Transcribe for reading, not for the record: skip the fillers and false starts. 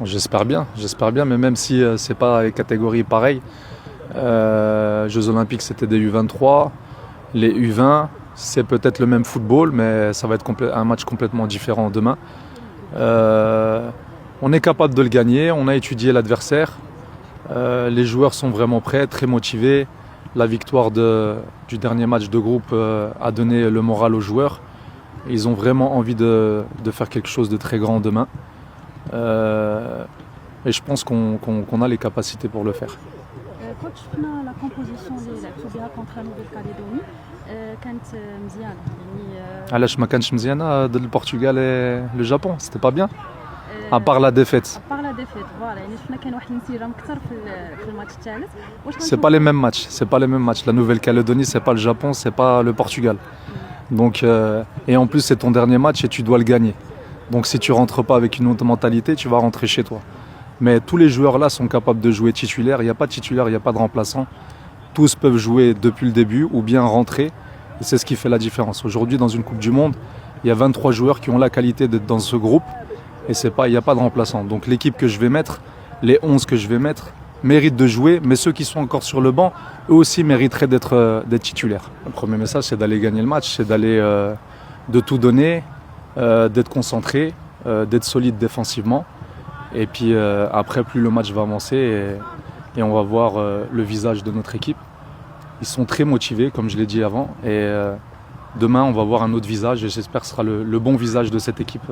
J'espère bien, mais même si c'est pas les catégories pareilles, Jeux Olympiques c'était des U23, les U20 c'est peut-être le même football, mais ça va être un match complètement différent demain. Euh, on est capable de le gagner, on a étudié l'adversaire, les joueurs sont vraiment prêts, très motivés. La victoire du dernier match de groupe a donné le moral aux joueurs. Ils ont vraiment envie de faire quelque chose de très grand demain. Et je pense qu'on a les capacités pour le faire. كنت شفنا لا كومبوزيسيون اللي لعبتوا بها كونتر نوفيل كاليدوني كانت مزيانه يعني علاش ما كانش مزيانه ضد البرتغال لو جابون سيتي با بيان à part la défaite. بار لا ديفيت فوالا يعني شفنا كاين واحد الانسجام اكثر في الماتش الثالث C'est pas les mêmes matchs, c'est pas les mêmes matchs. La Nouvelle-Calédonie, c'est pas le Japon, c'est pas le Portugal. Donc et en plus c'est ton dernier match et tu dois le gagner. Donc si tu rentres pas avec une autre mentalité, tu vas rentrer chez toi. Mais tous les joueurs là sont capables de jouer titulaire, il n'y a pas de titulaire, il n'y a pas de remplaçant. Tous peuvent jouer depuis le début ou bien rentrer. Et c'est ce qui fait la différence. Aujourd'hui dans une Coupe du Monde, il y a 23 joueurs qui ont la qualité d'être dans ce groupe. Et il n'y a pas de remplaçant. Donc l'équipe que je vais mettre, les 11 que je vais mettre, méritent de jouer. Mais ceux qui sont encore sur le banc, eux aussi mériteraient d'être titulaires. Le premier message, c'est d'aller gagner le match, c'est de tout donner, d'être concentré, d'être solide défensivement. Et puis après, plus le match va avancer et on va voir le visage de notre équipe. Ils sont très motivés, comme je l'ai dit avant. Et demain, on va voir un autre visage et j'espère que ce sera le bon visage de cette équipe.